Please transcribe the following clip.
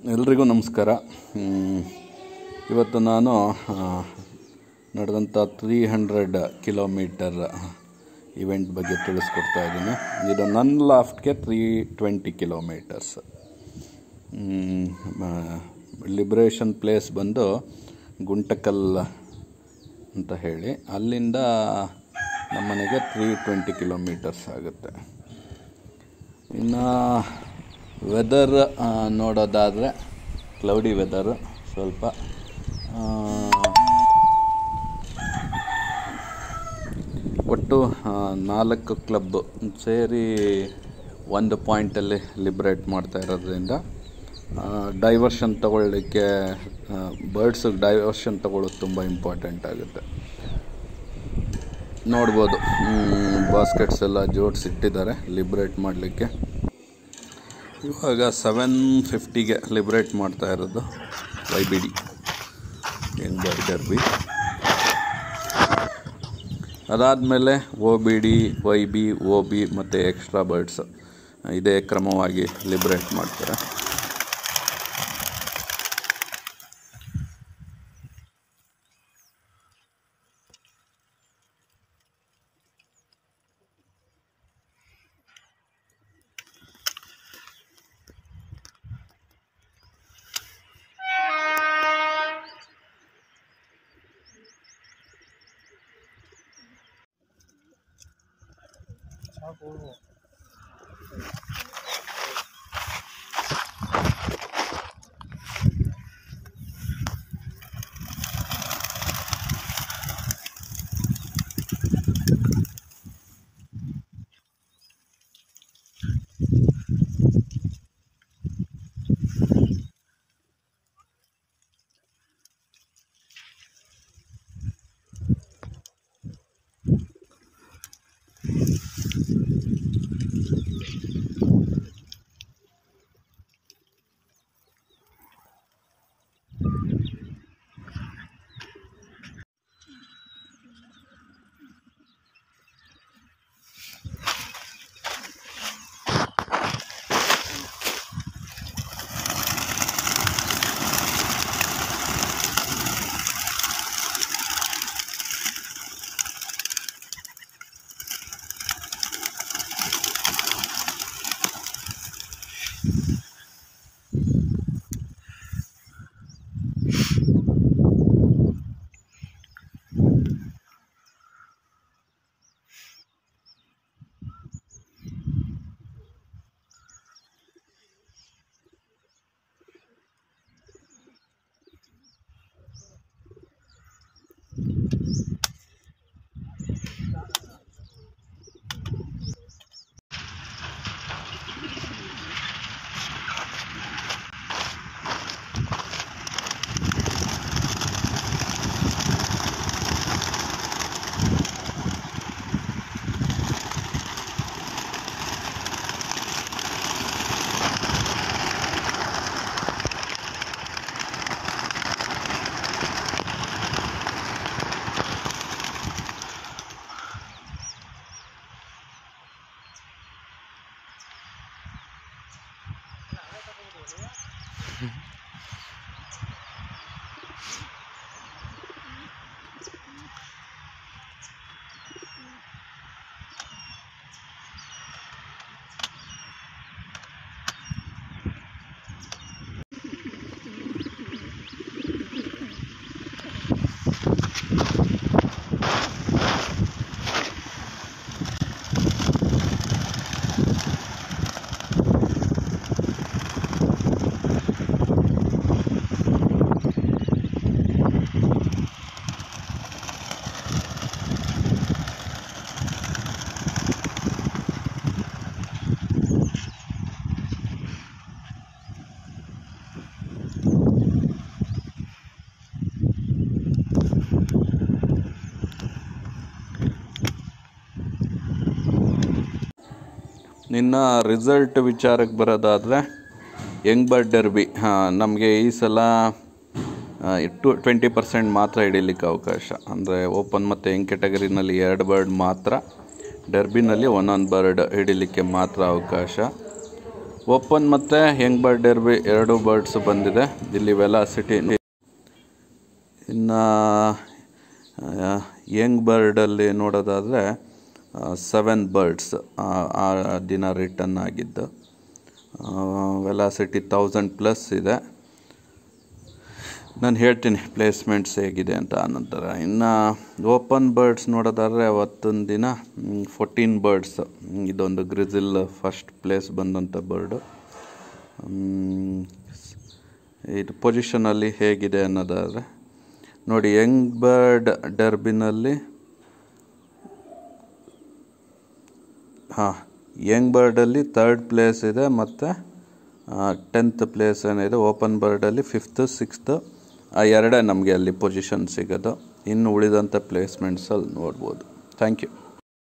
ಎಲ್ರಿಗೂ ನಮಸ್ಕಾರ. ಇವತ್ತು ನಾನು ನಡೆದಂಥ 300 ಕಿಲೋಮೀಟರ್ ಇವೆಂಟ್ ಬಗ್ಗೆ ತಿಳಿಸ್ಕೊಡ್ತಾ ಇದ್ದೀನಿ. ಇದು ನನ್ನ ಲಾಫ್ಟ್ಗೆ 320 ಕಿಲೋಮೀಟರ್ಸ್. ಲಿಬ್ರೇಷನ್ ಪ್ಲೇಸ್ ಬಂದು ಗುಂಟಕಲ್ ಅಂತ ಹೇಳಿ, ಅಲ್ಲಿಂದ ನಮ್ಮನೆಗೆ 320 ಕಿಲೋಮೀಟರ್ಸ್ ಆಗುತ್ತೆ. ಇನ್ನು ವೆದರ್ ನೋಡೋದಾದರೆ ಕ್ಲೌಡಿ ವೆದರು, ಸ್ವಲ್ಪ ಒಟ್ಟು 4 ಕ್ಲಬ್ ಸೇರಿ ಒಂದು ಪಾಯಿಂಟಲ್ಲಿ ಲಿಬ್ರೇಟ್ ಮಾಡ್ತಾ ಇರೋದ್ರಿಂದ ಡೈವರ್ಷನ್ ತಗೊಳ್ಳಿಕ್ಕೆ, ಬರ್ಡ್ಸಿಗೆ ಡೈವರ್ಷನ್ ತಗೊಳ್ಳೋದು ತುಂಬ ಇಂಪಾರ್ಟೆಂಟ್ ಆಗುತ್ತೆ. ನೋಡ್ಬೋದು, ಬಾಸ್ಕೆಟ್ಸ್ ಎಲ್ಲ ಜೋಡಿಸಿಟ್ಟಿದ್ದಾರೆ ಲಿಬ್ರೇಟ್ ಮಾಡಲಿಕ್ಕೆ. ಇವಾಗ 750ಗೆ ಲಿಬ್ರೇಟ್ ಮಾಡ್ತಾ ಇರೋದು YBD ಯಂಗ್ ಬರ್ಡ್ ಡರ್ಬಿ. ಅದಾದಮೇಲೆ OBD, YB, OB ಮತ್ತು ಎಕ್ಸ್ಟ್ರಾ ಬರ್ಡ್ಸ್ ಇದೇ ಕ್ರಮವಾಗಿ ಲಿಬ್ರೇಟ್ ಮಾಡ್ತಾರೆ. ನಿನ್ನ ರಿಸಲ್ಟ್ ವಿಚಾರಕ್ಕೆ ಬರೋದಾದರೆ ಯಂಗ್ ಬರ್ಡ್ ಡರ್ಬಿ ನಮಗೆ ಈ ಸಲ 20% ಮಾತ್ರ ಹಿಡೀಲಿಕ್ಕೆ ಅವಕಾಶ. ಅಂದರೆ ಓಪನ್ ಮತ್ತು ಯಂಗ್ ಕ್ಯಾಟಗರಿನಲ್ಲಿ 2 ಬರ್ಡ್ ಮಾತ್ರ, ಡರ್ಬಿನಲ್ಲಿ ಒಂದೊಂದು ಬರ್ಡ್ ಹಿಡಿಲಿಕ್ಕೆ ಮಾತ್ರ ಅವಕಾಶ. ಓಪನ್ ಮತ್ತು ಯಂಗ್ ಬರ್ಡ್ ಡರ್ಬಿ ಎರಡು ಬರ್ಡ್ಸ್ ಬಂದಿದೆ. ಇಲ್ಲಿ ವೆಲಾಸಿಟಿ. ಇನ್ನು ಯಂಗ್ ಬರ್ಡಲ್ಲಿ ನೋಡೋದಾದರೆ 7 ಬರ್ಡ್ಸ್ ಆ ದಿನ ರಿಟರ್ನ್ ಆಗಿದ್ದು. ವೆಲಾಸಿಟಿ 1000+ ಇದೆ. ನಾನು ಹೇಳ್ತೀನಿ ಪ್ಲೇಸ್ಮೆಂಟ್ಸ್ ಹೇಗಿದೆ ಅಂತ ಆನಂತರ. ಇನ್ನು ಓಪನ್ ಬರ್ಡ್ಸ್ ನೋಡೋದಾದರೆ ಅವತ್ತೊಂದು ದಿನ 14 ಬರ್ಡ್ಸ್. ಇದೊಂದು ಗ್ರಿಜಿಲ್ ಫಸ್ಟ್ ಪ್ಲೇಸ್ ಬಂದಂಥ ಬರ್ಡು. ಇದು ಪೊಸಿಷನಲ್ಲಿ ಹೇಗಿದೆ ಅನ್ನೋದಾದರೆ ನೋಡಿ, ಯಂಗ್ ಬರ್ಡ್ ಡರ್ಬಿನಲ್ಲಿ ಯಂಗ್ ಬರ್ಡಲ್ಲಿ 3rd ಪ್ಲೇಸ್ ಇದೆ ಮತ್ತು 10th ಪ್ಲೇಸ್ ಏನಿದೆ. ಓಪನ್ ಬರ್ಡಲ್ಲಿ 5th 6th ಎರಡೇ ನಮಗೆ ಅಲ್ಲಿ ಪೊಸಿಷನ್ ಸಿಗೋದು. ಇನ್ನು ಉಳಿದಂಥ ಪ್ಲೇಸ್ಮೆಂಟ್ಸಲ್ಲಿ ನೋಡ್ಬೋದು. Thank you.